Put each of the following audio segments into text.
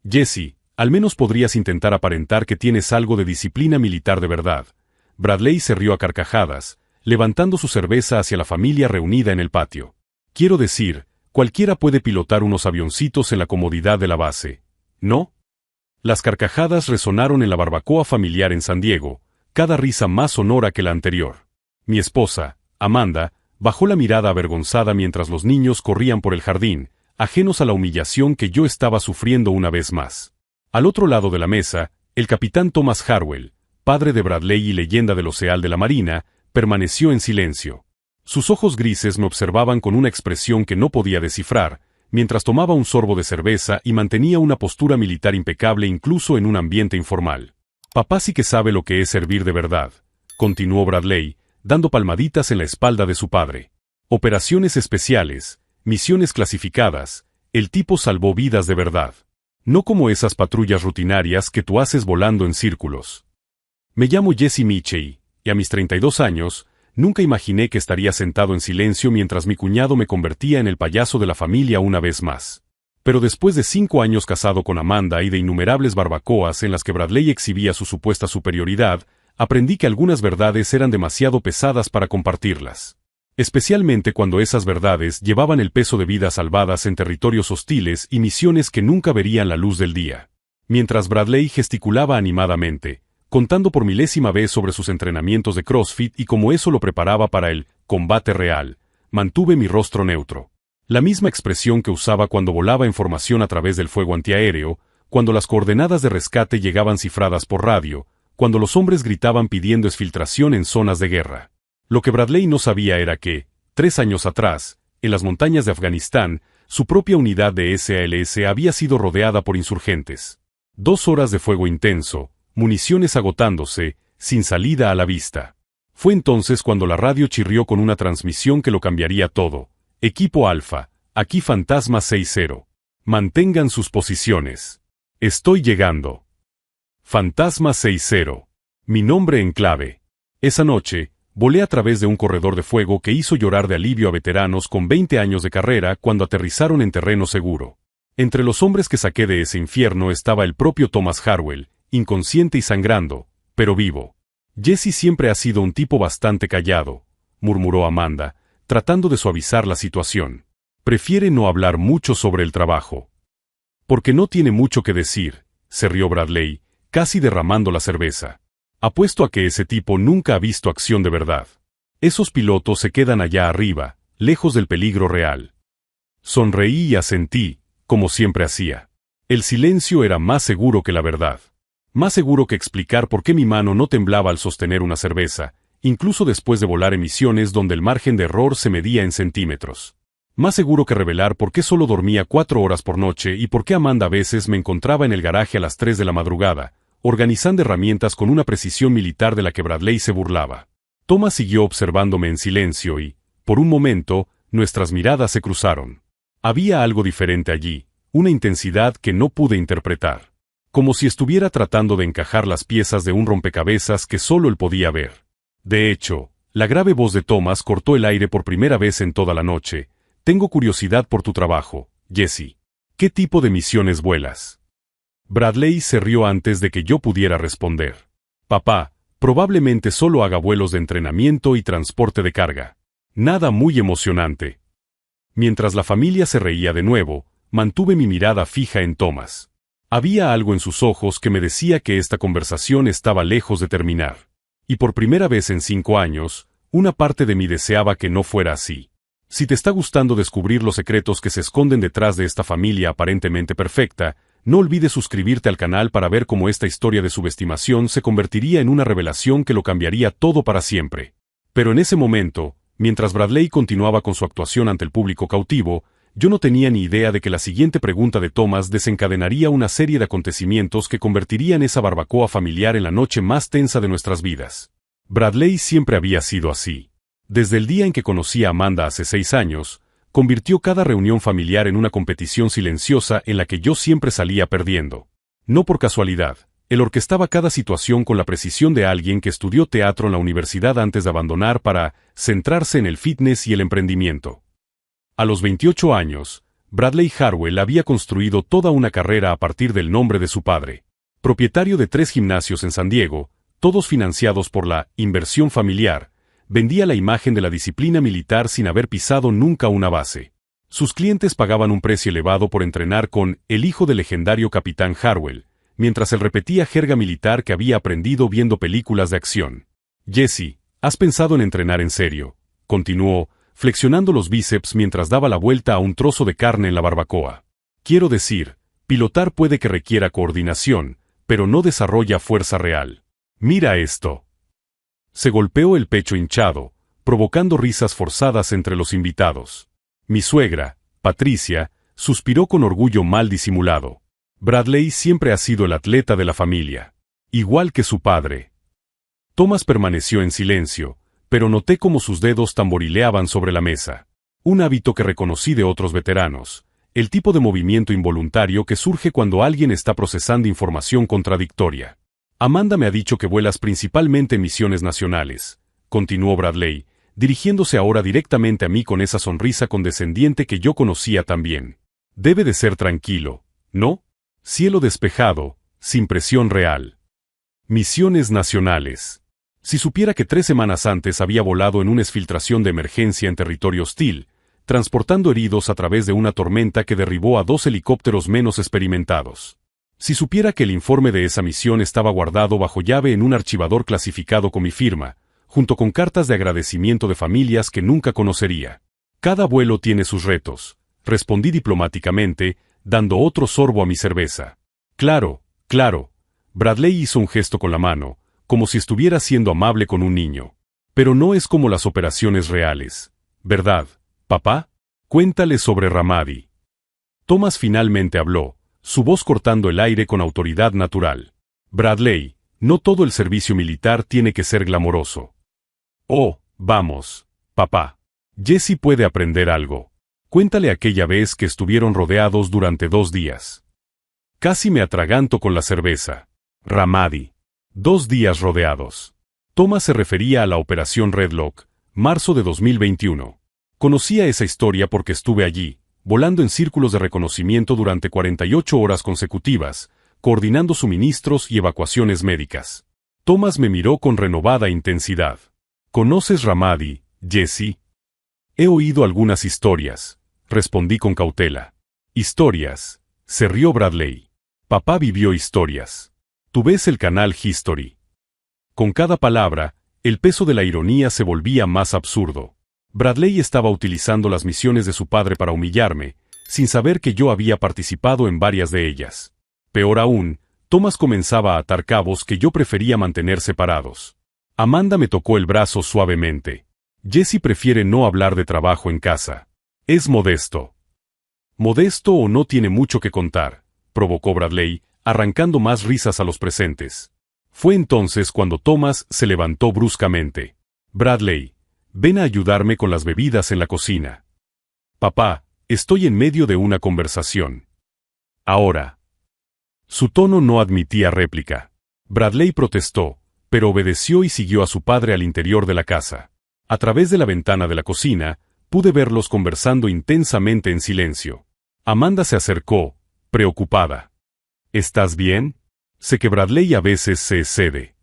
Jesse, al menos podrías intentar aparentar que tienes algo de disciplina militar de verdad. Bradley se rió a carcajadas, levantando su cerveza hacia la familia reunida en el patio. Quiero decir, cualquiera puede pilotar unos avioncitos en la comodidad de la base, ¿no? Las carcajadas resonaron en la barbacoa familiar en San Diego, cada risa más sonora que la anterior. Mi esposa, Amanda, bajó la mirada avergonzada mientras los niños corrían por el jardín, ajenos a la humillación que yo estaba sufriendo una vez más. Al otro lado de la mesa, el capitán Thomas Harwell, padre de Bradley y leyenda del Oceal de la Marina, permaneció en silencio. Sus ojos grises me observaban con una expresión que no podía descifrar, mientras tomaba un sorbo de cerveza y mantenía una postura militar impecable incluso en un ambiente informal. Papá sí que sabe lo que es servir de verdad, continuó Bradley, dando palmaditas en la espalda de su padre. Operaciones especiales, misiones clasificadas, el tipo salvó vidas de verdad. No como esas patrullas rutinarias que tú haces volando en círculos. Me llamo Jesse Mitchell, y a mis 32 años, nunca imaginé que estaría sentado en silencio mientras mi cuñado me convertía en el payaso de la familia una vez más. Pero después de 5 años casado con Amanda y de innumerables barbacoas en las que Bradley exhibía su supuesta superioridad, aprendí que algunas verdades eran demasiado pesadas para compartirlas. Especialmente cuando esas verdades llevaban el peso de vidas salvadas en territorios hostiles y misiones que nunca verían la luz del día. Mientras Bradley gesticulaba animadamente, contando por milésima vez sobre sus entrenamientos de CrossFit y cómo eso lo preparaba para el combate real, mantuve mi rostro neutro. La misma expresión que usaba cuando volaba en formación a través del fuego antiaéreo, cuando las coordenadas de rescate llegaban cifradas por radio, cuando los hombres gritaban pidiendo exfiltración en zonas de guerra. Lo que Bradley no sabía era que, 3 años atrás, en las montañas de Afganistán, su propia unidad de SALS había sido rodeada por insurgentes. 2 horas de fuego intenso, municiones agotándose, sin salida a la vista. Fue entonces cuando la radio chirrió con una transmisión que lo cambiaría todo. Equipo Alfa, aquí Fantasma 6-0. Mantengan sus posiciones. Estoy llegando. Fantasma 6-0. Mi nombre en clave. Esa noche, volé a través de un corredor de fuego que hizo llorar de alivio a veteranos con 20 años de carrera cuando aterrizaron en terreno seguro. Entre los hombres que saqué de ese infierno estaba el propio Thomas Harwell, inconsciente y sangrando, pero vivo. Jesse siempre ha sido un tipo bastante callado, murmuró Amanda, tratando de suavizar la situación. Prefiere no hablar mucho sobre el trabajo. Porque no tiene mucho que decir, se rió Bradley, casi derramando la cerveza. Apuesto a que ese tipo nunca ha visto acción de verdad. Esos pilotos se quedan allá arriba, lejos del peligro real. Sonreí y asentí, como siempre hacía. El silencio era más seguro que la verdad. Más seguro que explicar por qué mi mano no temblaba al sostener una cerveza, incluso después de volar en misiones donde el margen de error se medía en centímetros. Más seguro que revelar por qué solo dormía 4 horas por noche y por qué Amanda a veces me encontraba en el garaje a las 3 de la madrugada, organizando herramientas con una precisión militar de la que Bradley se burlaba. Thomas siguió observándome en silencio y, por un momento, nuestras miradas se cruzaron. Había algo diferente allí, una intensidad que no pude interpretar. Como si estuviera tratando de encajar las piezas de un rompecabezas que solo él podía ver. De hecho, la grave voz de Thomas cortó el aire por primera vez en toda la noche. Tengo curiosidad por tu trabajo, Jesse. ¿Qué tipo de misiones vuelas? Bradley se rió antes de que yo pudiera responder. Papá, probablemente solo haga vuelos de entrenamiento y transporte de carga. Nada muy emocionante. Mientras la familia se reía de nuevo, mantuve mi mirada fija en Thomas. Había algo en sus ojos que me decía que esta conversación estaba lejos de terminar. Y por primera vez en 5 años, una parte de mí deseaba que no fuera así. Si te está gustando descubrir los secretos que se esconden detrás de esta familia aparentemente perfecta, no olvides suscribirte al canal para ver cómo esta historia de subestimación se convertiría en una revelación que lo cambiaría todo para siempre. Pero en ese momento, mientras Bradley continuaba con su actuación ante el público cautivo, yo no tenía ni idea de que la siguiente pregunta de Thomas desencadenaría una serie de acontecimientos que convertirían esa barbacoa familiar en la noche más tensa de nuestras vidas. Bradley siempre había sido así. Desde el día en que conocí a Amanda hace 6 años, convirtió cada reunión familiar en una competición silenciosa en la que yo siempre salía perdiendo. No por casualidad, él orquestaba cada situación con la precisión de alguien que estudió teatro en la universidad antes de abandonar para centrarse en el fitness y el emprendimiento. A los 28 años, Bradley Harwell había construido toda una carrera a partir del nombre de su padre. Propietario de 3 gimnasios en San Diego, todos financiados por la inversión familiar, vendía la imagen de la disciplina militar sin haber pisado nunca una base. Sus clientes pagaban un precio elevado por entrenar con el hijo del legendario capitán Harwell, mientras él repetía jerga militar que había aprendido viendo películas de acción. Jesse, ¿has pensado en entrenar en serio?, continuó, flexionando los bíceps mientras daba la vuelta a un trozo de carne en la barbacoa. Quiero decir, pilotar puede que requiera coordinación, pero no desarrolla fuerza real. Mira esto. Se golpeó el pecho hinchado, provocando risas forzadas entre los invitados. Mi suegra, Patricia, suspiró con orgullo mal disimulado. Bradley siempre ha sido el atleta de la familia. Igual que su padre. Thomas permaneció en silencio, pero noté cómo sus dedos tamborileaban sobre la mesa. Un hábito que reconocí de otros veteranos, el tipo de movimiento involuntario que surge cuando alguien está procesando información contradictoria. Amanda me ha dicho que vuelas principalmente en misiones nacionales, continuó Bradley, dirigiéndose ahora directamente a mí con esa sonrisa condescendiente que yo conocía también. Debe de ser tranquilo, ¿no? Cielo despejado, sin presión real. Misiones nacionales. Si supiera que 3 semanas antes había volado en una exfiltración de emergencia en territorio hostil, transportando heridos a través de una tormenta que derribó a 2 helicópteros menos experimentados. Si supiera que el informe de esa misión estaba guardado bajo llave en un archivador clasificado con mi firma, junto con cartas de agradecimiento de familias que nunca conocería. Cada vuelo tiene sus retos, respondí diplomáticamente, dando otro sorbo a mi cerveza. Claro, claro. Bradley hizo un gesto con la mano, como si estuviera siendo amable con un niño. Pero no es como las operaciones reales, ¿verdad, papá? Cuéntale sobre Ramadi. Thomas finalmente habló, su voz cortando el aire con autoridad natural. Bradley, no todo el servicio militar tiene que ser glamoroso. Oh, vamos, papá. Jesse puede aprender algo. Cuéntale aquella vez que estuvieron rodeados durante 2 días. Casi me atraganto con la cerveza. Ramadi. 2 días rodeados. Thomas se refería a la Operación Redlock, marzo de 2021. Conocía esa historia porque estuve allí, volando en círculos de reconocimiento durante 48 horas consecutivas, coordinando suministros y evacuaciones médicas. Thomas me miró con renovada intensidad. ¿Conoces Ramadi, Jesse? He oído algunas historias, respondí con cautela. ¿Historias? Se rió Bradley. Papá vivió historias. Tú ves el canal History. Con cada palabra, el peso de la ironía se volvía más absurdo. Bradley estaba utilizando las misiones de su padre para humillarme, sin saber que yo había participado en varias de ellas. Peor aún, Thomas comenzaba a atar cabos que yo prefería mantener separados. Amanda me tocó el brazo suavemente. Jesse prefiere no hablar de trabajo en casa. Es modesto. ¿Modesto o no tiene mucho que contar?, provocó Bradley, arrancando más risas a los presentes. Fue entonces cuando Thomas se levantó bruscamente. Bradley, ven a ayudarme con las bebidas en la cocina. Papá, estoy en medio de una conversación. Ahora. Su tono no admitía réplica. Bradley protestó, pero obedeció y siguió a su padre al interior de la casa. A través de la ventana de la cocina, pude verlos conversando intensamente en silencio. Amanda se acercó, preocupada. ¿Estás bien? Sé que Bradley a veces se excede.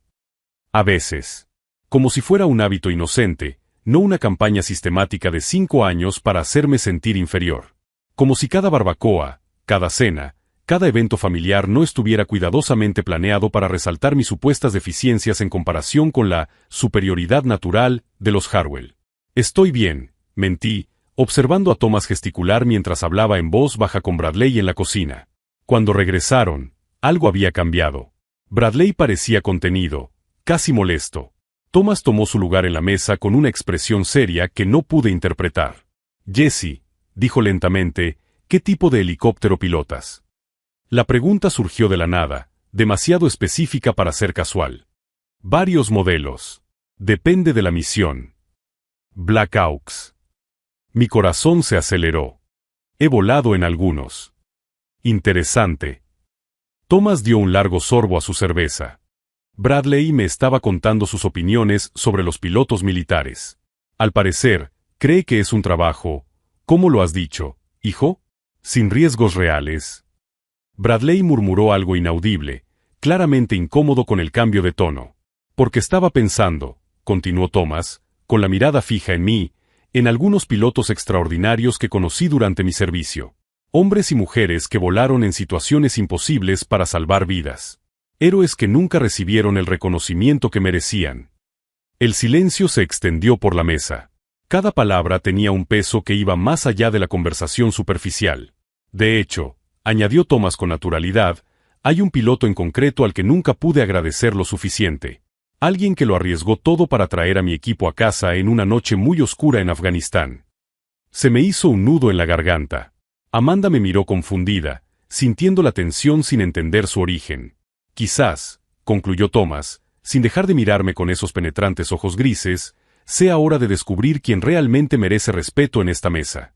A veces. Como si fuera un hábito inocente, no una campaña sistemática de 5 años para hacerme sentir inferior. Como si cada barbacoa, cada cena, cada evento familiar no estuviera cuidadosamente planeado para resaltar mis supuestas deficiencias en comparación con la superioridad natural de los Harwell. Estoy bien, mentí, observando a Thomas gesticular mientras hablaba en voz baja con Bradley en la cocina. Cuando regresaron, algo había cambiado. Bradley parecía contenido, casi molesto. Thomas tomó su lugar en la mesa con una expresión seria que no pude interpretar. Jesse, dijo lentamente, ¿qué tipo de helicóptero pilotas? La pregunta surgió de la nada, demasiado específica para ser casual. Varios modelos. Depende de la misión. Black Hawks. Mi corazón se aceleró. He volado en algunos. Interesante. Thomas dio un largo sorbo a su cerveza. Bradley me estaba contando sus opiniones sobre los pilotos militares. Al parecer, cree que es un trabajo. ¿Cómo lo has dicho, hijo? Sin riesgos reales. Bradley murmuró algo inaudible, claramente incómodo con el cambio de tono. Porque estaba pensando, continuó Thomas, con la mirada fija en mí, en algunos pilotos extraordinarios que conocí durante mi servicio. Hombres y mujeres que volaron en situaciones imposibles para salvar vidas. Héroes que nunca recibieron el reconocimiento que merecían. El silencio se extendió por la mesa. Cada palabra tenía un peso que iba más allá de la conversación superficial. De hecho, añadió Thomas con naturalidad, hay un piloto en concreto al que nunca pude agradecer lo suficiente. Alguien que lo arriesgó todo para traer a mi equipo a casa en una noche muy oscura en Afganistán. Se me hizo un nudo en la garganta. Amanda me miró confundida, sintiendo la tensión sin entender su origen. Quizás, concluyó Thomas, sin dejar de mirarme con esos penetrantes ojos grises, sea hora de descubrir quién realmente merece respeto en esta mesa.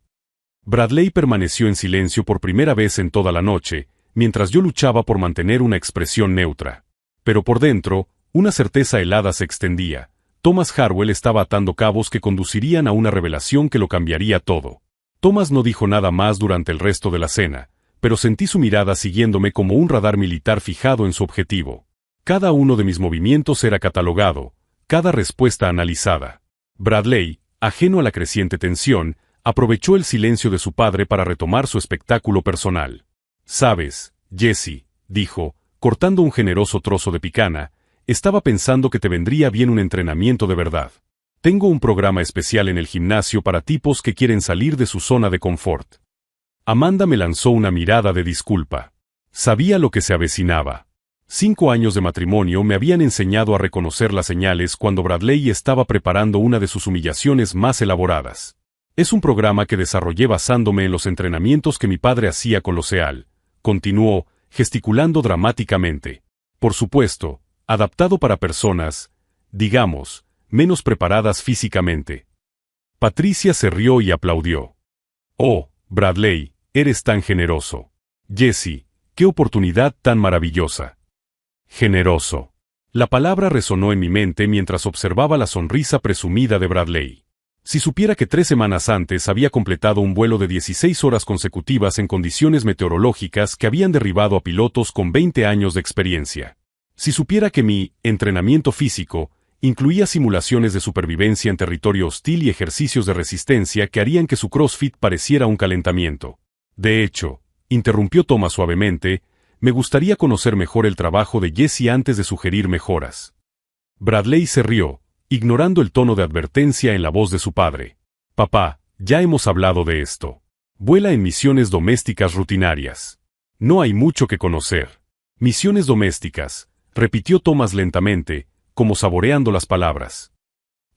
Bradley permaneció en silencio por primera vez en toda la noche, mientras yo luchaba por mantener una expresión neutra. Pero por dentro, una certeza helada se extendía. Thomas Harwell estaba atando cabos que conducirían a una revelación que lo cambiaría todo. Thomas no dijo nada más durante el resto de la cena, pero sentí su mirada siguiéndome como un radar militar fijado en su objetivo. Cada uno de mis movimientos era catalogado, cada respuesta analizada. Bradley, ajeno a la creciente tensión, aprovechó el silencio de su padre para retomar su espectáculo personal. «Sabes, Jesse», dijo, cortando un generoso trozo de picana, «estaba pensando que te vendría bien un entrenamiento de verdad. Tengo un programa especial en el gimnasio para tipos que quieren salir de su zona de confort». Amanda me lanzó una mirada de disculpa. Sabía lo que se avecinaba. 5 años de matrimonio me habían enseñado a reconocer las señales cuando Bradley estaba preparando una de sus humillaciones más elaboradas. Es un programa que desarrollé basándome en los entrenamientos que mi padre hacía con los SEAL, continuó, gesticulando dramáticamente. Por supuesto, adaptado para personas, digamos, menos preparadas físicamente. Patricia se rió y aplaudió. «Oh, Bradley, eres tan generoso. Jesse, qué oportunidad tan maravillosa». Generoso. La palabra resonó en mi mente mientras observaba la sonrisa presumida de Bradley. Si supiera que 3 semanas antes había completado un vuelo de 16 horas consecutivas en condiciones meteorológicas que habían derribado a pilotos con 20 años de experiencia. Si supiera que mi entrenamiento físico incluía simulaciones de supervivencia en territorio hostil y ejercicios de resistencia que harían que su CrossFit pareciera un calentamiento. De hecho, interrumpió Thomas suavemente, me gustaría conocer mejor el trabajo de Jesse antes de sugerir mejoras. Bradley se rió, ignorando el tono de advertencia en la voz de su padre. «Papá, ya hemos hablado de esto. Vuela en misiones domésticas rutinarias. No hay mucho que conocer». «Misiones domésticas», repitió Thomas lentamente, como saboreando las palabras.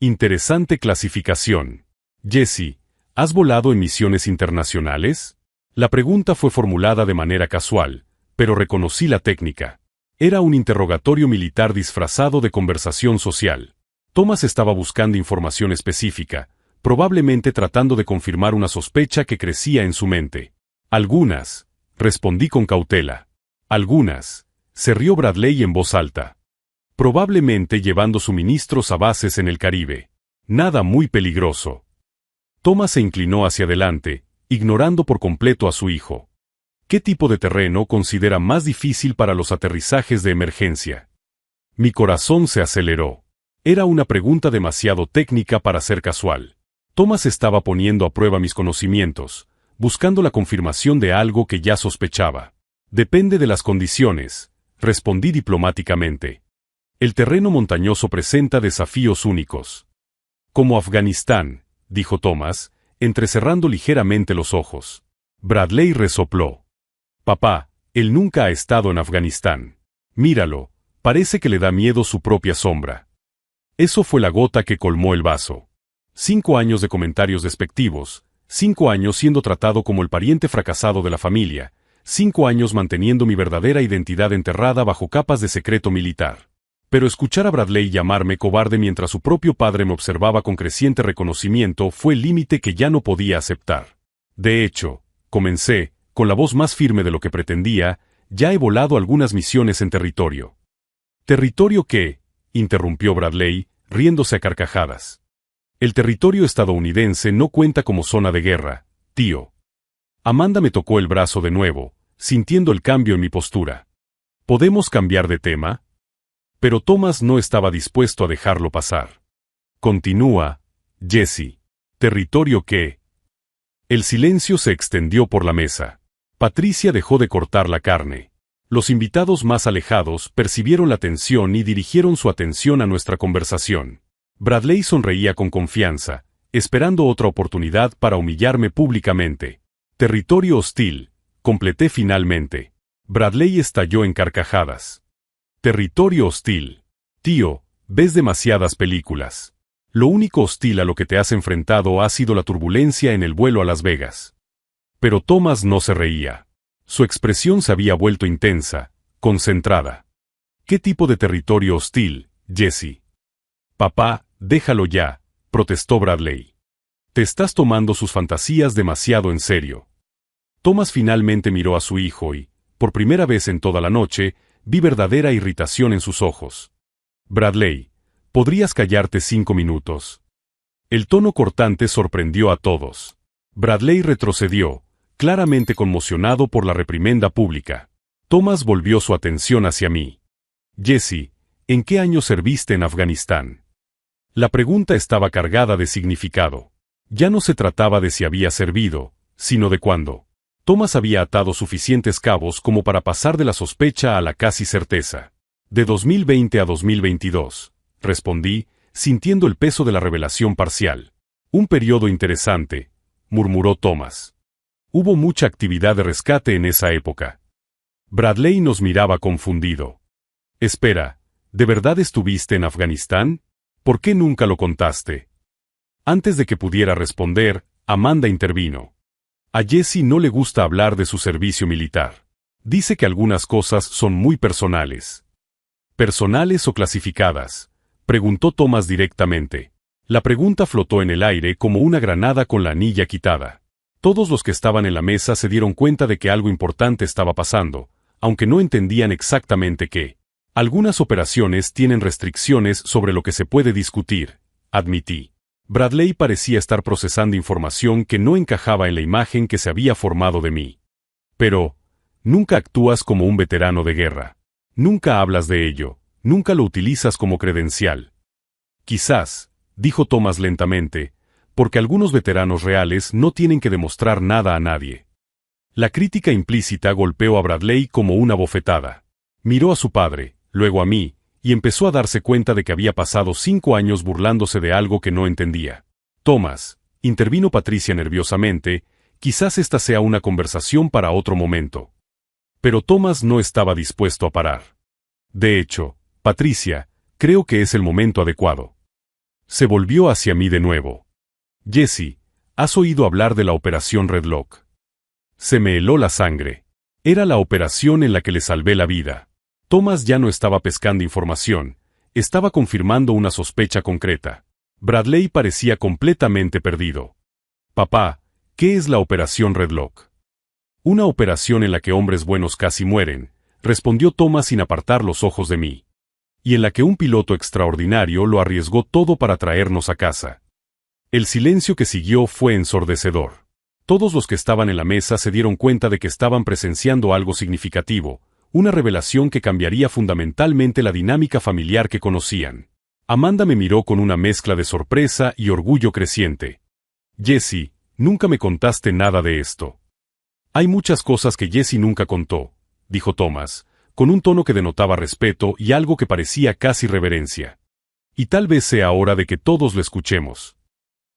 «Interesante clasificación. Jesse, ¿has volado en misiones internacionales?» La pregunta fue formulada de manera casual, pero reconocí la técnica. Era un interrogatorio militar disfrazado de conversación social. Thomas estaba buscando información específica, probablemente tratando de confirmar una sospecha que crecía en su mente. «Algunas», respondí con cautela. «Algunas», se rió Bradley en voz alta. «Probablemente llevando suministros a bases en el Caribe. Nada muy peligroso». Thomas se inclinó hacia adelante, ignorando por completo a su hijo. «¿Qué tipo de terreno considera más difícil para los aterrizajes de emergencia?» Mi corazón se aceleró. Era una pregunta demasiado técnica para ser casual. Thomas estaba poniendo a prueba mis conocimientos, buscando la confirmación de algo que ya sospechaba. «Depende de las condiciones», respondí diplomáticamente. «El terreno montañoso presenta desafíos únicos». «Como Afganistán», dijo Thomas, entrecerrando ligeramente los ojos. Bradley resopló. «Papá, él nunca ha estado en Afganistán. Míralo, parece que le da miedo su propia sombra». Eso fue la gota que colmó el vaso. 5 años de comentarios despectivos, 5 años siendo tratado como el pariente fracasado de la familia, 5 años manteniendo mi verdadera identidad enterrada bajo capas de secreto militar. Pero escuchar a Bradley llamarme cobarde mientras su propio padre me observaba con creciente reconocimiento fue el límite que ya no podía aceptar. De hecho, comencé, con la voz más firme de lo que pretendía, ya he volado algunas misiones en territorio. ¿Territorio qué?, interrumpió Bradley, riéndose a carcajadas. El territorio estadounidense no cuenta como zona de guerra, tío. Amanda me tocó el brazo de nuevo, sintiendo el cambio en mi postura. ¿Podemos cambiar de tema? Pero Thomas no estaba dispuesto a dejarlo pasar. Continúa, Jesse. ¿Territorio qué? El silencio se extendió por la mesa. Patricia dejó de cortar la carne. Los invitados más alejados percibieron la tensión y dirigieron su atención a nuestra conversación. Bradley sonreía con confianza, esperando otra oportunidad para humillarme públicamente. Territorio hostil, completé finalmente. Bradley estalló en carcajadas. Territorio hostil. Tío, ves demasiadas películas. Lo único hostil a lo que te has enfrentado ha sido la turbulencia en el vuelo a Las Vegas. Pero Thomas no se reía. Su expresión se había vuelto intensa, concentrada. ¿Qué tipo de territorio hostil, Jesse? Papá, déjalo ya, protestó Bradley. Te estás tomando sus fantasías demasiado en serio. Thomas finalmente miró a su hijo y, por primera vez en toda la noche, vi verdadera irritación en sus ojos. Bradley, ¿podrías callarte 5 minutos? El tono cortante sorprendió a todos. Bradley retrocedió, claramente conmocionado por la reprimenda pública. Thomas volvió su atención hacia mí. Jesse, ¿en qué año serviste en Afganistán? La pregunta estaba cargada de significado. Ya no se trataba de si había servido, sino de cuándo. Thomas había atado suficientes cabos como para pasar de la sospecha a la casi certeza. De 2020 a 2022, respondí, sintiendo el peso de la revelación parcial. Un periodo interesante, murmuró Thomas. Hubo mucha actividad de rescate en esa época. Bradley nos miraba confundido. Espera, ¿de verdad estuviste en Afganistán? ¿Por qué nunca lo contaste? Antes de que pudiera responder, Amanda intervino. A Jesse no le gusta hablar de su servicio militar. Dice que algunas cosas son muy personales. ¿Personales o clasificadas?, preguntó Thomas directamente. La pregunta flotó en el aire como una granada con la anilla quitada. Todos los que estaban en la mesa se dieron cuenta de que algo importante estaba pasando, aunque no entendían exactamente qué. Algunas operaciones tienen restricciones sobre lo que se puede discutir, admití. Bradley parecía estar procesando información que no encajaba en la imagen que se había formado de mí. Pero, nunca actúas como un veterano de guerra. Nunca hablas de ello, nunca lo utilizas como credencial. Quizás, dijo Thomas lentamente, porque algunos veteranos reales no tienen que demostrar nada a nadie. La crítica implícita golpeó a Bradley como una bofetada. Miró a su padre, luego a mí, y empezó a darse cuenta de que había pasado 5 años burlándose de algo que no entendía. Thomas, intervino Patricia nerviosamente, quizás esta sea una conversación para otro momento. Pero Thomas no estaba dispuesto a parar. De hecho, Patricia, creo que es el momento adecuado. Se volvió hacia mí de nuevo. Jesse, ¿has oído hablar de la Operación Red Lock? Se me heló la sangre. Era la operación en la que le salvé la vida. Thomas ya no estaba pescando información, estaba confirmando una sospecha concreta. Bradley parecía completamente perdido. Papá, ¿qué es la Operación Red Lock? Una operación en la que hombres buenos casi mueren, respondió Thomas sin apartar los ojos de mí. Y en la que un piloto extraordinario lo arriesgó todo para traernos a casa. El silencio que siguió fue ensordecedor. Todos los que estaban en la mesa se dieron cuenta de que estaban presenciando algo significativo, una revelación que cambiaría fundamentalmente la dinámica familiar que conocían. Amanda me miró con una mezcla de sorpresa y orgullo creciente. Jesse, nunca me contaste nada de esto. Hay muchas cosas que Jesse nunca contó, dijo Thomas, con un tono que denotaba respeto y algo que parecía casi reverencia. Y tal vez sea hora de que todos lo escuchemos.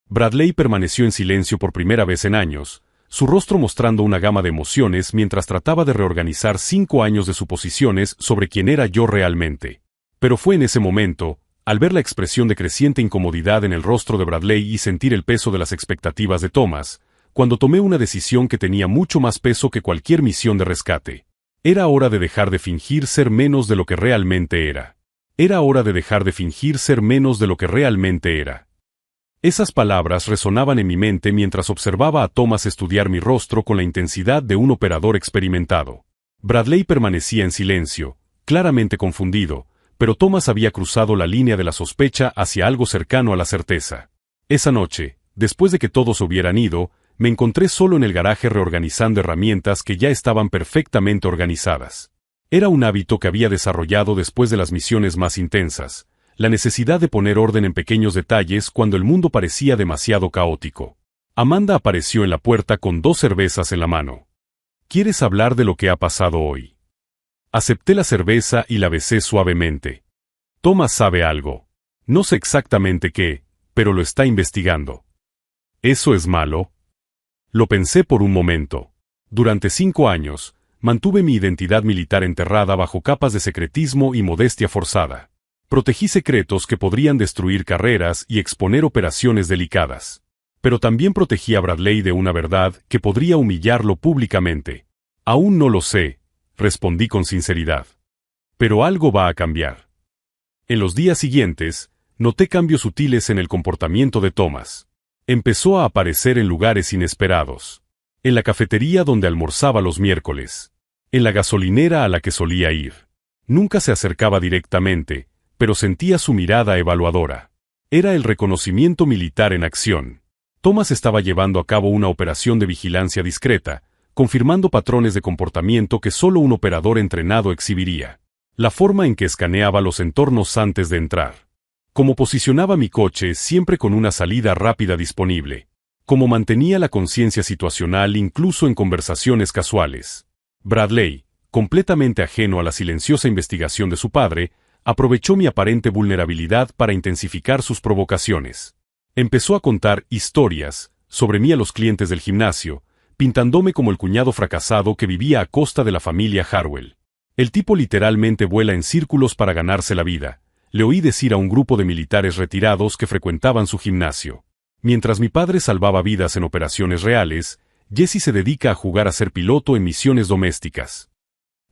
Bradley permaneció en silencio por primera vez en años, su rostro mostrando una gama de emociones mientras trataba de reorganizar 5 años de suposiciones sobre quién era yo realmente. Pero fue en ese momento, al ver la expresión de creciente incomodidad en el rostro de Bradley y sentir el peso de las expectativas de Thomas, cuando tomé una decisión que tenía mucho más peso que cualquier misión de rescate. Era hora de dejar de fingir ser menos de lo que realmente era. Era hora de dejar de fingir ser menos de lo que realmente era. Esas palabras resonaban en mi mente mientras observaba a Thomas estudiar mi rostro con la intensidad de un operador experimentado. Bradley permanecía en silencio, claramente confundido, pero Thomas había cruzado la línea de la sospecha hacia algo cercano a la certeza. Esa noche, después de que todos hubieran ido, me encontré solo en el garaje reorganizando herramientas que ya estaban perfectamente organizadas. Era un hábito que había desarrollado después de las misiones más intensas, la necesidad de poner orden en pequeños detalles cuando el mundo parecía demasiado caótico. Amanda apareció en la puerta con 2 cervezas en la mano. ¿Quieres hablar de lo que ha pasado hoy? Acepté la cerveza y la besé suavemente. Thomas sabe algo. No sé exactamente qué, pero lo está investigando. ¿Eso es malo? Lo pensé por un momento. Durante 5 años, mantuve mi identidad militar enterrada bajo capas de secretismo y modestia forzada. Protegí secretos que podrían destruir carreras y exponer operaciones delicadas. Pero también protegí a Bradley de una verdad que podría humillarlo públicamente. Aún no lo sé, respondí con sinceridad. Pero algo va a cambiar. En los días siguientes, noté cambios sutiles en el comportamiento de Thomas. Empezó a aparecer en lugares inesperados. En la cafetería donde almorzaba los miércoles. En la gasolinera a la que solía ir. Nunca se acercaba directamente, pero sentía su mirada evaluadora. Era el reconocimiento militar en acción. Thomas estaba llevando a cabo una operación de vigilancia discreta, confirmando patrones de comportamiento que solo un operador entrenado exhibiría. La forma en que escaneaba los entornos antes de entrar. Cómo posicionaba mi coche siempre con una salida rápida disponible. Cómo mantenía la conciencia situacional incluso en conversaciones casuales. Bradley, completamente ajeno a la silenciosa investigación de su padre, aprovechó mi aparente vulnerabilidad para intensificar sus provocaciones. Empezó a contar historias sobre mí a los clientes del gimnasio, pintándome como el cuñado fracasado que vivía a costa de la familia Harwell. El tipo literalmente vuela en círculos para ganarse la vida, le oí decir a un grupo de militares retirados que frecuentaban su gimnasio. Mientras mi padre salvaba vidas en operaciones reales, Jesse se dedica a jugar a ser piloto en misiones domésticas.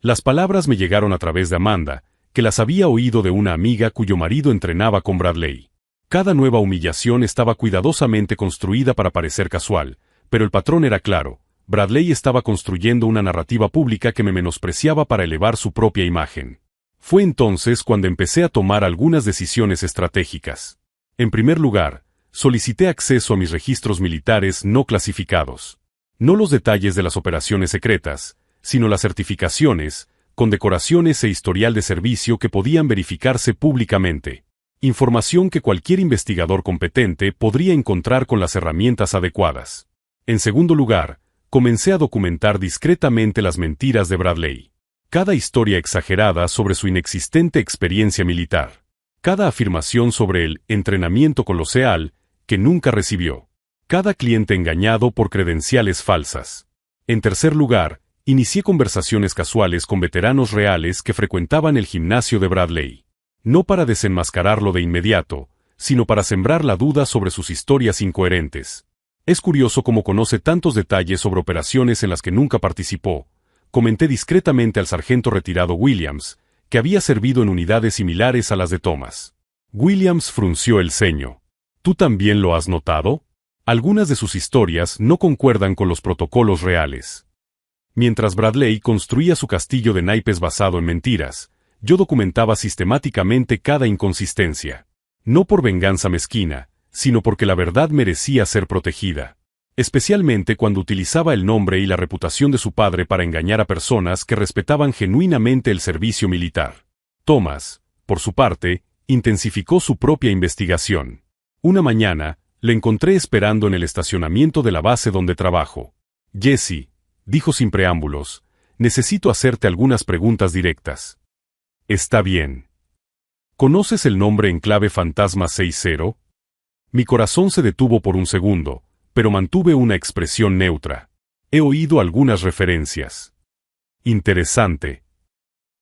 Las palabras me llegaron a través de Amanda, que las había oído de una amiga cuyo marido entrenaba con Bradley. Cada nueva humillación estaba cuidadosamente construida para parecer casual, pero el patrón era claro. Bradley estaba construyendo una narrativa pública que me menospreciaba para elevar su propia imagen. Fue entonces cuando empecé a tomar algunas decisiones estratégicas. En primer lugar, solicité acceso a mis registros militares no clasificados. No los detalles de las operaciones secretas, sino las certificaciones, condecoraciones e historial de servicio que podían verificarse públicamente. Información que cualquier investigador competente podría encontrar con las herramientas adecuadas. En segundo lugar, comencé a documentar discretamente las mentiras de Bradley. Cada historia exagerada sobre su inexistente experiencia militar. Cada afirmación sobre el entrenamiento coloseal que nunca recibió. Cada cliente engañado por credenciales falsas. En tercer lugar, inicié conversaciones casuales con veteranos reales que frecuentaban el gimnasio de Bradley. No para desenmascararlo de inmediato, sino para sembrar la duda sobre sus historias incoherentes. Es curioso cómo conoce tantos detalles sobre operaciones en las que nunca participó. Comenté discretamente al sargento retirado Williams, que había servido en unidades similares a las de Thomas. Williams frunció el ceño. ¿Tú también lo has notado? Algunas de sus historias no concuerdan con los protocolos reales. Mientras Bradley construía su castillo de naipes basado en mentiras, yo documentaba sistemáticamente cada inconsistencia. No por venganza mezquina, sino porque la verdad merecía ser protegida. Especialmente cuando utilizaba el nombre y la reputación de su padre para engañar a personas que respetaban genuinamente el servicio militar. Thomas, por su parte, intensificó su propia investigación. Una mañana, le encontré esperando en el estacionamiento de la base donde trabajo. Jesse, dijo sin preámbulos, necesito hacerte algunas preguntas directas. Está bien. ¿Conoces el nombre en clave Fantasma 60? Mi corazón se detuvo por un segundo, pero mantuve una expresión neutra. He oído algunas referencias. Interesante.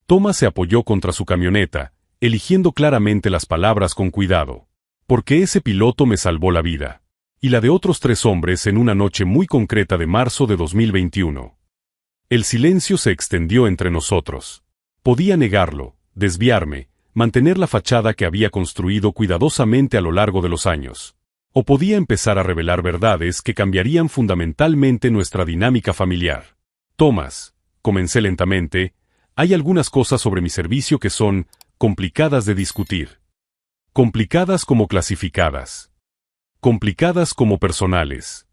Thomas se apoyó contra su camioneta, eligiendo claramente las palabras con cuidado. Porque ese piloto me salvó la vida. Y la de otros 3 hombres en una noche muy concreta de marzo de 2021. El silencio se extendió entre nosotros. Podía negarlo, desviarme, mantener la fachada que había construido cuidadosamente a lo largo de los años. O podía empezar a revelar verdades que cambiarían fundamentalmente nuestra dinámica familiar. Thomas, comencé lentamente, hay algunas cosas sobre mi servicio que son complicadas de discutir. Complicadas como clasificadas. Complicadas como personales.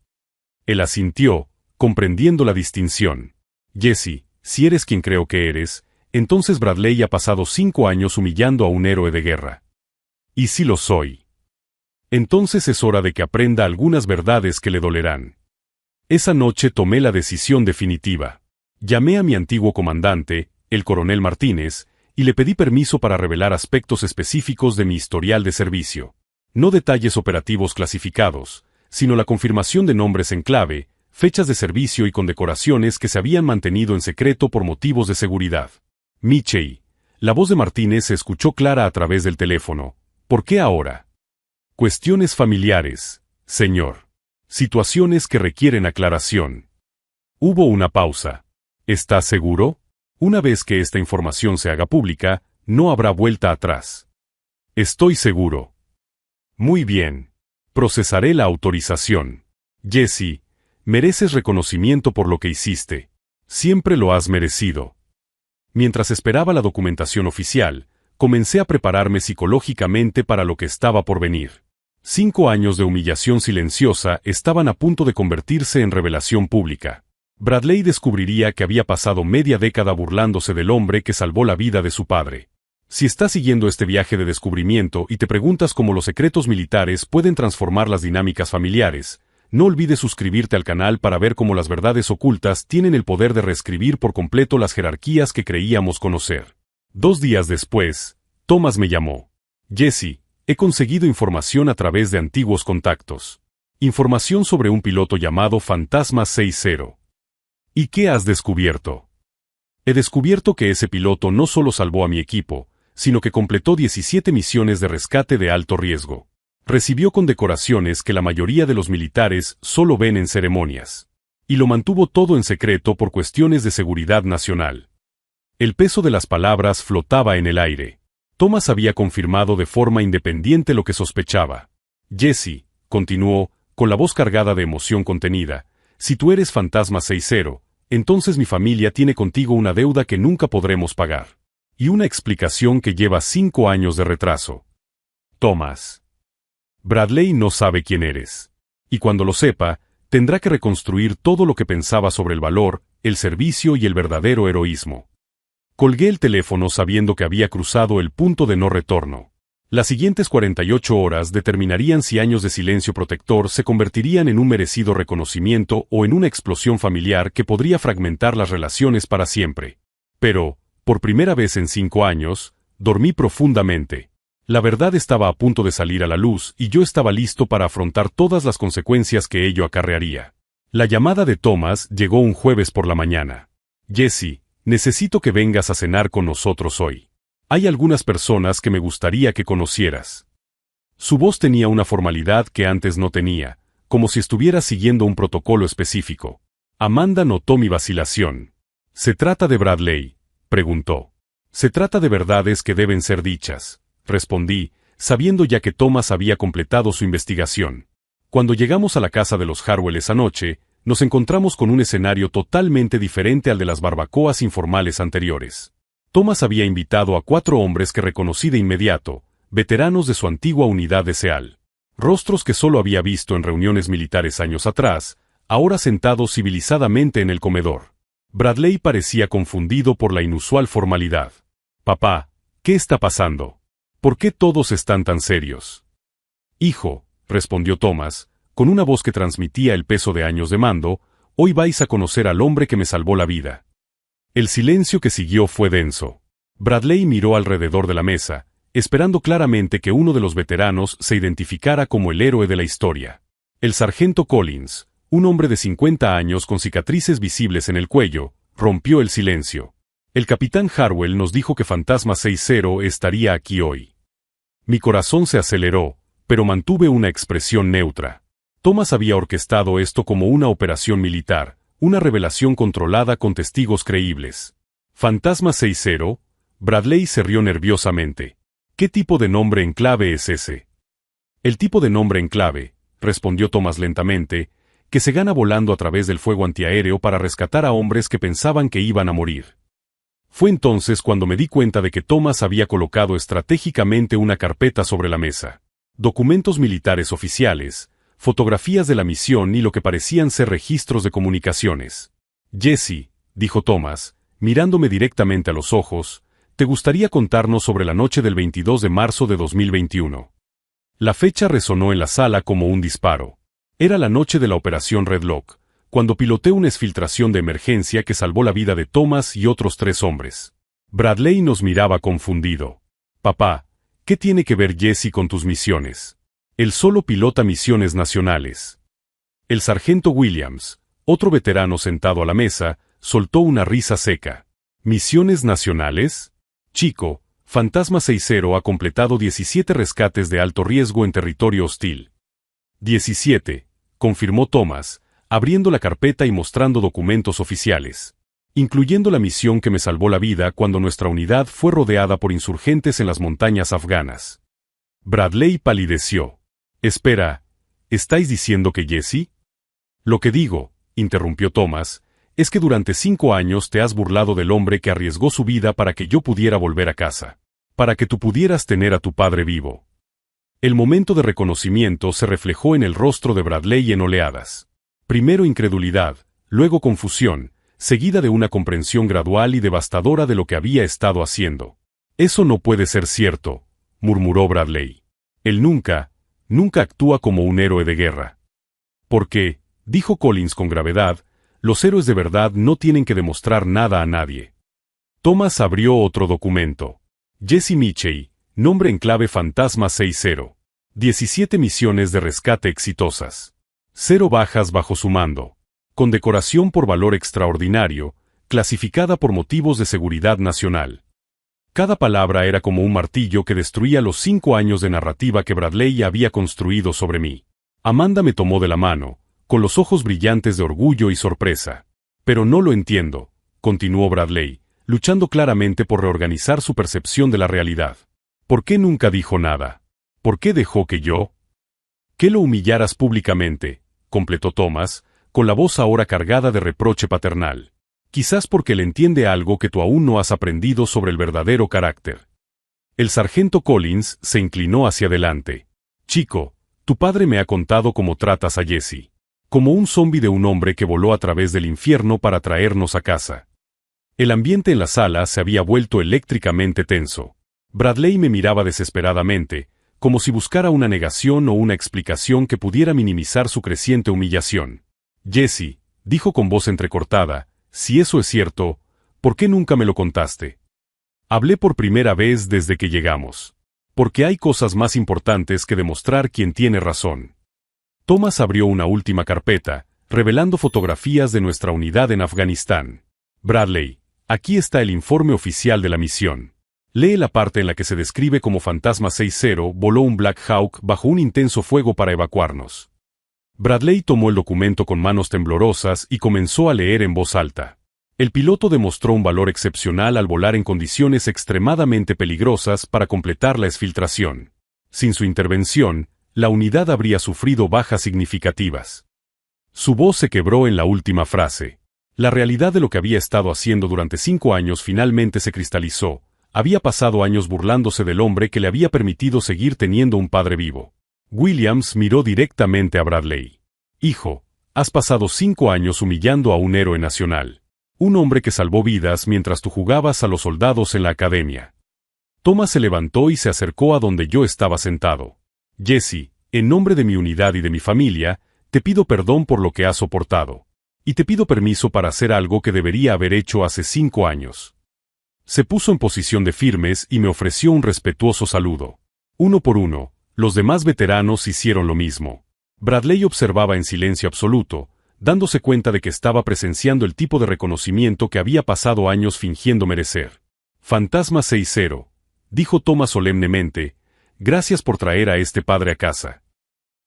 Él asintió, comprendiendo la distinción. Jesse, si eres quien creo que eres, entonces Bradley ha pasado 5 años humillando a un héroe de guerra. ¿Y si lo soy? Entonces es hora de que aprenda algunas verdades que le dolerán. Esa noche tomé la decisión definitiva. Llamé a mi antiguo comandante, el coronel Martínez, y le pedí permiso para revelar aspectos específicos de mi historial de servicio. No detalles operativos clasificados, sino la confirmación de nombres en clave, fechas de servicio y condecoraciones que se habían mantenido en secreto por motivos de seguridad. Michei. La voz de Martínez se escuchó clara a través del teléfono. ¿Por qué ahora? Cuestiones familiares, señor. Situaciones que requieren aclaración. Hubo una pausa. ¿Estás seguro? Una vez que esta información se haga pública, no habrá vuelta atrás. Estoy seguro. Muy bien. Procesaré la autorización. Jesse, mereces reconocimiento por lo que hiciste. Siempre lo has merecido. Mientras esperaba la documentación oficial, comencé a prepararme psicológicamente para lo que estaba por venir. 5 años de humillación silenciosa estaban a punto de convertirse en revelación pública. Bradley descubriría que había pasado media década burlándose del hombre que salvó la vida de su padre. Si estás siguiendo este viaje de descubrimiento y te preguntas cómo los secretos militares pueden transformar las dinámicas familiares, no olvides suscribirte al canal para ver cómo las verdades ocultas tienen el poder de reescribir por completo las jerarquías que creíamos conocer. 2 días después, Thomas me llamó. Jesse, he conseguido información a través de antiguos contactos. Información sobre un piloto llamado Fantasma 60. ¿Y qué has descubierto? He descubierto que ese piloto no solo salvó a mi equipo, sino que completó 17 misiones de rescate de alto riesgo. Recibió condecoraciones que la mayoría de los militares solo ven en ceremonias. Y lo mantuvo todo en secreto por cuestiones de seguridad nacional. El peso de las palabras flotaba en el aire. Thomas había confirmado de forma independiente lo que sospechaba. Jesse, continuó, con la voz cargada de emoción contenida, si tú eres Fantasma 60, entonces mi familia tiene contigo una deuda que nunca podremos pagar. Y una explicación que lleva 5 años de retraso. Thomas. Bradley no sabe quién eres. Y cuando lo sepa, tendrá que reconstruir todo lo que pensaba sobre el valor, el servicio y el verdadero heroísmo. Colgué el teléfono sabiendo que había cruzado el punto de no retorno. Las siguientes 48 horas determinarían si años de silencio protector se convertirían en un merecido reconocimiento o en una explosión familiar que podría fragmentar las relaciones para siempre. Pero, por primera vez en 5 años, dormí profundamente. La verdad estaba a punto de salir a la luz y yo estaba listo para afrontar todas las consecuencias que ello acarrearía. La llamada de Thomas llegó un jueves por la mañana. Jesse, necesito que vengas a cenar con nosotros hoy. Hay algunas personas que me gustaría que conocieras. Su voz tenía una formalidad que antes no tenía, como si estuviera siguiendo un protocolo específico. Amanda notó mi vacilación. ¿Se trata de Bradley?, preguntó. Se trata de verdades que deben ser dichas, respondí, sabiendo ya que Thomas había completado su investigación. Cuando llegamos a la casa de los Harwell esa noche, nos encontramos con un escenario totalmente diferente al de las barbacoas informales anteriores. Thomas había invitado a 4 hombres que reconocí de inmediato, veteranos de su antigua unidad de SEAL. Rostros que solo había visto en reuniones militares años atrás, ahora sentados civilizadamente en el comedor. Bradley parecía confundido por la inusual formalidad. «Papá, ¿qué está pasando? ¿Por qué todos están tan serios?» «Hijo», respondió Thomas, con una voz que transmitía el peso de años de mando, «hoy vais a conocer al hombre que me salvó la vida». El silencio que siguió fue denso. Bradley miró alrededor de la mesa, esperando claramente que uno de los veteranos se identificara como el héroe de la historia. El sargento Collins, un hombre de 50 años con cicatrices visibles en el cuello, rompió el silencio. El capitán Harwell nos dijo que Fantasma 60 estaría aquí hoy. Mi corazón se aceleró, pero mantuve una expresión neutra. Thomas había orquestado esto como una operación militar, una revelación controlada con testigos creíbles. Fantasma 60, Bradley se rió nerviosamente. ¿Qué tipo de nombre en clave es ese? El tipo de nombre en clave, respondió Thomas lentamente, que se gana volando a través del fuego antiaéreo para rescatar a hombres que pensaban que iban a morir. Fue entonces cuando me di cuenta de que Thomas había colocado estratégicamente una carpeta sobre la mesa. Documentos militares oficiales, fotografías de la misión y lo que parecían ser registros de comunicaciones. Jesse, dijo Thomas, mirándome directamente a los ojos, ¿te gustaría contarnos sobre la noche del 22 de marzo de 2021? La fecha resonó en la sala como un disparo. Era la noche de la Operación Red Lock, cuando piloté una exfiltración de emergencia que salvó la vida de Thomas y otros 3 hombres. Bradley nos miraba confundido. Papá, ¿qué tiene que ver Jesse con tus misiones? Él solo pilota misiones nacionales. El sargento Williams, otro veterano sentado a la mesa, soltó una risa seca. ¿Misiones nacionales? Chico, Fantasma 60 ha completado 17 rescates de alto riesgo en territorio hostil. 17, confirmó Thomas, abriendo la carpeta y mostrando documentos oficiales, incluyendo la misión que me salvó la vida cuando nuestra unidad fue rodeada por insurgentes en las montañas afganas. Bradley palideció. Espera, ¿estáis diciendo que Jesse? Lo que digo, interrumpió Thomas, es que durante 5 años te has burlado del hombre que arriesgó su vida para que yo pudiera volver a casa, para que tú pudieras tener a tu padre vivo. El momento de reconocimiento se reflejó en el rostro de Bradley en oleadas. Primero incredulidad, luego confusión, seguida de una comprensión gradual y devastadora de lo que había estado haciendo. Eso no puede ser cierto, murmuró Bradley. Él nunca actúa como un héroe de guerra. Porque, dijo Collins con gravedad, los héroes de verdad no tienen que demostrar nada a nadie. Thomas abrió otro documento. Jesse Mitchell, nombre en clave Fantasma 60. 17 misiones de rescate exitosas. 0 bajas bajo su mando. Condecoración por valor extraordinario, clasificada por motivos de seguridad nacional. Cada palabra era como un martillo que destruía los 5 años de narrativa que Bradley había construido sobre mí. Amanda me tomó de la mano, con los ojos brillantes de orgullo y sorpresa. Pero no lo entiendo, continuó Bradley, luchando claramente por reorganizar su percepción de la realidad. ¿Por qué nunca dijo nada? ¿Por qué dejó que que lo humillaras públicamente? Completó Thomas, con la voz ahora cargada de reproche paternal. Quizás porque él entiende algo que tú aún no has aprendido sobre el verdadero carácter. El sargento Collins se inclinó hacia adelante. Chico, tu padre me ha contado cómo tratas a Jesse. Como un zombi de un hombre que voló a través del infierno para traernos a casa. El ambiente en la sala se había vuelto eléctricamente tenso. Bradley me miraba desesperadamente, como si buscara una negación o una explicación que pudiera minimizar su creciente humillación. Jesse, dijo con voz entrecortada, si eso es cierto, ¿por qué nunca me lo contaste? Hablé por primera vez desde que llegamos. Porque hay cosas más importantes que demostrar quién tiene razón. Thomas abrió una última carpeta, revelando fotografías de nuestra unidad en Afganistán. Bradley, aquí está el informe oficial de la misión. Lee la parte en la que se describe como Fantasma 60 voló un Black Hawk bajo un intenso fuego para evacuarnos. Bradley tomó el documento con manos temblorosas y comenzó a leer en voz alta. El piloto demostró un valor excepcional al volar en condiciones extremadamente peligrosas para completar la exfiltración. Sin su intervención, la unidad habría sufrido bajas significativas. Su voz se quebró en la última frase. La realidad de lo que había estado haciendo durante 5 años finalmente se cristalizó. Había pasado años burlándose del hombre que le había permitido seguir teniendo un padre vivo. Williams miró directamente a Bradley. Hijo, has pasado 5 años humillando a un héroe nacional. Un hombre que salvó vidas mientras tú jugabas a los soldados en la academia. Thomas se levantó y se acercó a donde yo estaba sentado. Jesse, en nombre de mi unidad y de mi familia, te pido perdón por lo que has soportado. Y te pido permiso para hacer algo que debería haber hecho hace 5 años. Se puso en posición de firmes y me ofreció un respetuoso saludo. Uno por uno, los demás veteranos hicieron lo mismo. Bradley observaba en silencio absoluto, dándose cuenta de que estaba presenciando el tipo de reconocimiento que había pasado años fingiendo merecer. Fantasma 60, dijo Thomas solemnemente, gracias por traer a este padre a casa.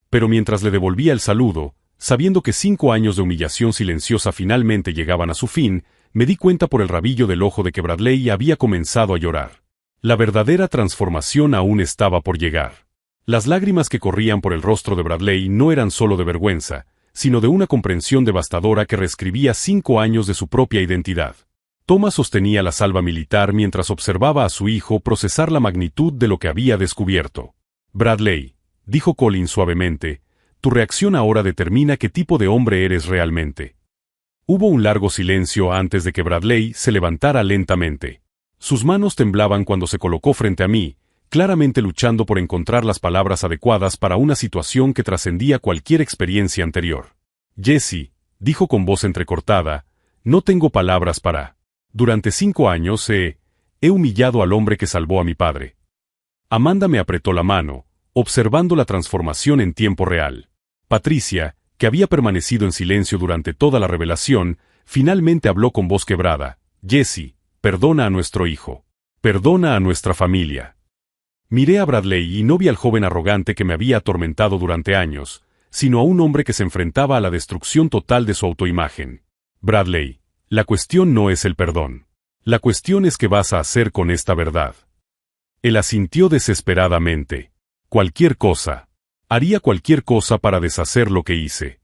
Pero mientras le devolvía el saludo, sabiendo que 5 años de humillación silenciosa finalmente llegaban a su fin, me di cuenta por el rabillo del ojo de que Bradley había comenzado a llorar. La verdadera transformación aún estaba por llegar. Las lágrimas que corrían por el rostro de Bradley no eran solo de vergüenza, sino de una comprensión devastadora que reescribía 5 años de su propia identidad. Thomas sostenía la salva militar mientras observaba a su hijo procesar la magnitud de lo que había descubierto. Bradley, dijo Collins suavemente, Tu reacción ahora determina qué tipo de hombre eres realmente. Hubo un largo silencio antes de que Bradley se levantara lentamente. Sus manos temblaban cuando se colocó frente a mí, claramente luchando por encontrar las palabras adecuadas para una situación que trascendía cualquier experiencia anterior. Jesse, dijo con voz entrecortada, no tengo palabras para. Durante 5 años he humillado al hombre que salvó a mi padre. Amanda me apretó la mano, observando la transformación en tiempo real. Patricia, que había permanecido en silencio durante toda la revelación, finalmente habló con voz quebrada. Jesse, perdona a nuestro hijo. Perdona a nuestra familia. Miré a Bradley y no vi al joven arrogante que me había atormentado durante años, sino a un hombre que se enfrentaba a la destrucción total de su autoimagen. Bradley, la cuestión no es el perdón. La cuestión es qué vas a hacer con esta verdad. Él asintió desesperadamente. Cualquier cosa. Haría cualquier cosa para deshacer lo que hice.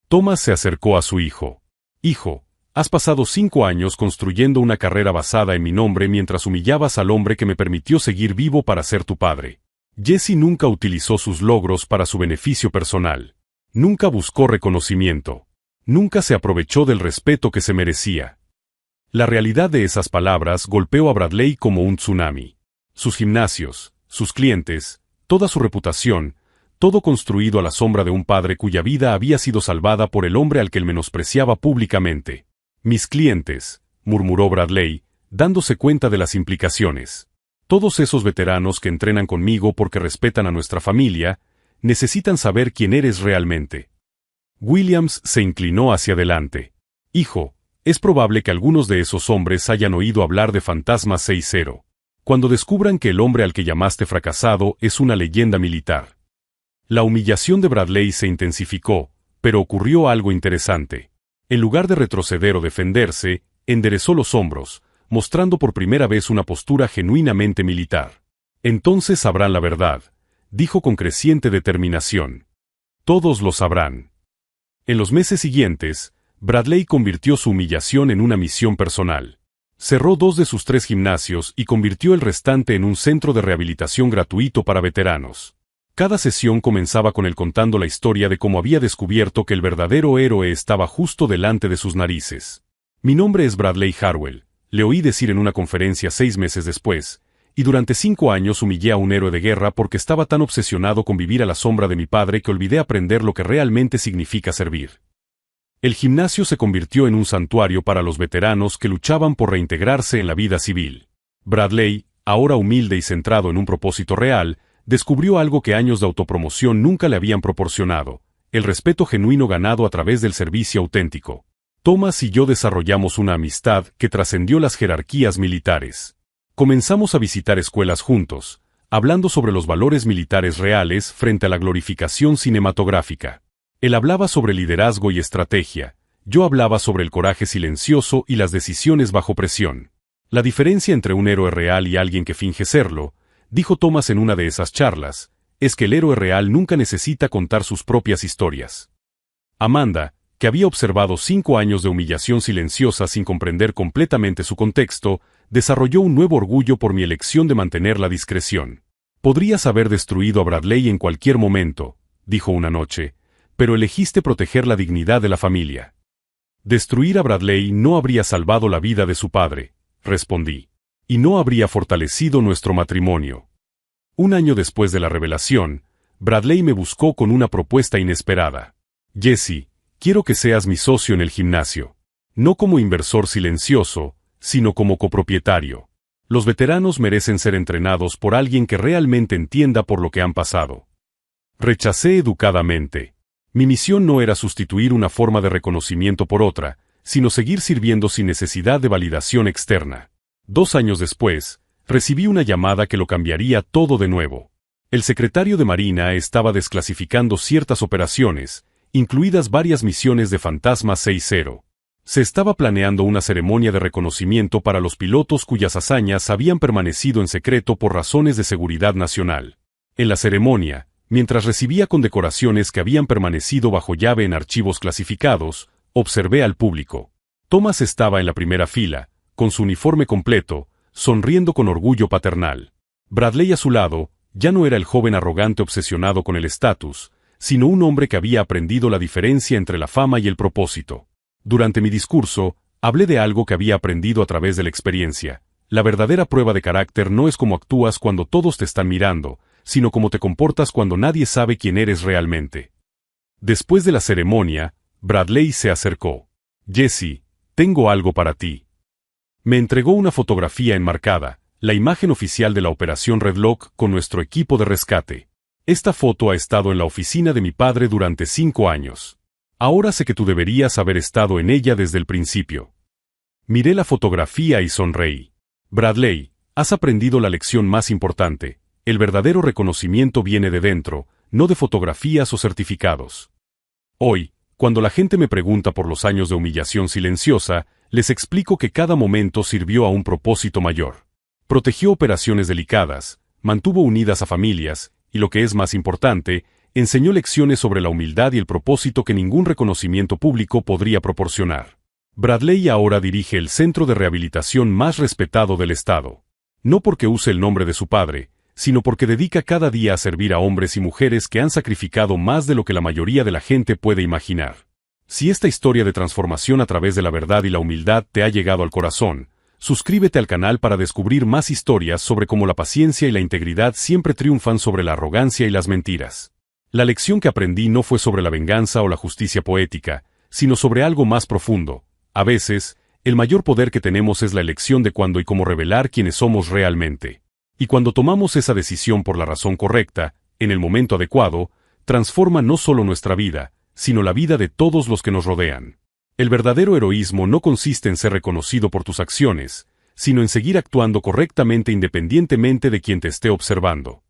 Thomas se acercó a su hijo. Hijo, has pasado 5 años construyendo una carrera basada en mi nombre mientras humillabas al hombre que me permitió seguir vivo para ser tu padre. Jesse nunca utilizó sus logros para su beneficio personal. Nunca buscó reconocimiento. Nunca se aprovechó del respeto que se merecía. La realidad de esas palabras golpeó a Bradley como un tsunami. Sus gimnasios, sus clientes, toda su reputación, todo construido a la sombra de un padre cuya vida había sido salvada por el hombre al que él menospreciaba públicamente. Mis clientes, murmuró Bradley, dándose cuenta de las implicaciones. Todos esos veteranos que entrenan conmigo porque respetan a nuestra familia, necesitan saber quién eres realmente. Williams se inclinó hacia adelante. Hijo, es probable que algunos de esos hombres hayan oído hablar de Fantasma 6-0. Cuando descubran que el hombre al que llamaste fracasado es una leyenda militar. La humillación de Bradley se intensificó, pero ocurrió algo interesante. En lugar de retroceder o defenderse, enderezó los hombros, mostrando por primera vez una postura genuinamente militar. Entonces sabrán la verdad, dijo con creciente determinación. Todos lo sabrán. En los meses siguientes, Bradley convirtió su humillación en una misión personal. Cerró 2 de sus 3 gimnasios y convirtió el restante en un centro de rehabilitación gratuito para veteranos. Cada sesión comenzaba con él contando la historia de cómo había descubierto que el verdadero héroe estaba justo delante de sus narices. Mi nombre es Bradley Harwell, le oí decir en una conferencia 6 meses después, y durante 5 años humillé a un héroe de guerra porque estaba tan obsesionado con vivir a la sombra de mi padre que olvidé aprender lo que realmente significa servir. El gimnasio se convirtió en un santuario para los veteranos que luchaban por reintegrarse en la vida civil. Bradley, ahora humilde y centrado en un propósito real, descubrió algo que años de autopromoción nunca le habían proporcionado, el respeto genuino ganado a través del servicio auténtico. Thomas y yo desarrollamos una amistad que trascendió las jerarquías militares. Comenzamos a visitar escuelas juntos, hablando sobre los valores militares reales frente a la glorificación cinematográfica. Él hablaba sobre liderazgo y estrategia, yo hablaba sobre el coraje silencioso y las decisiones bajo presión. La diferencia entre un héroe real y alguien que finge serlo, dijo Thomas en una de esas charlas, es que el héroe real nunca necesita contar sus propias historias. Amanda, que había observado 5 años de humillación silenciosa sin comprender completamente su contexto, desarrolló un nuevo orgullo por mi elección de mantener la discreción. Podrías haber destruido a Bradley en cualquier momento, dijo una noche, pero elegiste proteger la dignidad de la familia. Destruir a Bradley no habría salvado la vida de su padre, respondí. Y no habría fortalecido nuestro matrimonio. 1 año después de la revelación, Bradley me buscó con una propuesta inesperada. Jesse, quiero que seas mi socio en el gimnasio. No como inversor silencioso, sino como copropietario. Los veteranos merecen ser entrenados por alguien que realmente entienda por lo que han pasado. Rechacé educadamente. Mi misión no era sustituir una forma de reconocimiento por otra, sino seguir sirviendo sin necesidad de validación externa. 2 años después, recibí una llamada que lo cambiaría todo de nuevo. El secretario de Marina estaba desclasificando ciertas operaciones, incluidas varias misiones de Fantasma 6-0. Se estaba planeando una ceremonia de reconocimiento para los pilotos cuyas hazañas habían permanecido en secreto por razones de seguridad nacional. En la ceremonia, mientras recibía condecoraciones que habían permanecido bajo llave en archivos clasificados, observé al público. Thomas estaba en la primera fila, con su uniforme completo, sonriendo con orgullo paternal. Bradley a su lado, ya no era el joven arrogante obsesionado con el estatus, sino un hombre que había aprendido la diferencia entre la fama y el propósito. Durante mi discurso, hablé de algo que había aprendido a través de la experiencia. La verdadera prueba de carácter no es cómo actúas cuando todos te están mirando, sino cómo te comportas cuando nadie sabe quién eres realmente. Después de la ceremonia, Bradley se acercó. Jesse, tengo algo para ti. Me entregó una fotografía enmarcada, la imagen oficial de la Operación Red Lock con nuestro equipo de rescate. Esta foto ha estado en la oficina de mi padre durante 5 años. Ahora sé que tú deberías haber estado en ella desde el principio. Miré la fotografía y sonreí. Bradley, has aprendido la lección más importante. El verdadero reconocimiento viene de dentro, no de fotografías o certificados. Hoy, cuando la gente me pregunta por los años de humillación silenciosa, les explico que cada momento sirvió a un propósito mayor. Protegió operaciones delicadas, mantuvo unidas a familias, y lo que es más importante, enseñó lecciones sobre la humildad y el propósito que ningún reconocimiento público podría proporcionar. Bradley ahora dirige el centro de rehabilitación más respetado del estado. No porque use el nombre de su padre, sino porque dedica cada día a servir a hombres y mujeres que han sacrificado más de lo que la mayoría de la gente puede imaginar. Si esta historia de transformación a través de la verdad y la humildad te ha llegado al corazón, suscríbete al canal para descubrir más historias sobre cómo la paciencia y la integridad siempre triunfan sobre la arrogancia y las mentiras. La lección que aprendí no fue sobre la venganza o la justicia poética, sino sobre algo más profundo. A veces, el mayor poder que tenemos es la elección de cuándo y cómo revelar quiénes somos realmente. Y cuando tomamos esa decisión por la razón correcta, en el momento adecuado, transforma no solo nuestra vida, sino la vida de todos los que nos rodean. El verdadero heroísmo no consiste en ser reconocido por tus acciones, sino en seguir actuando correctamente independientemente de quien te esté observando.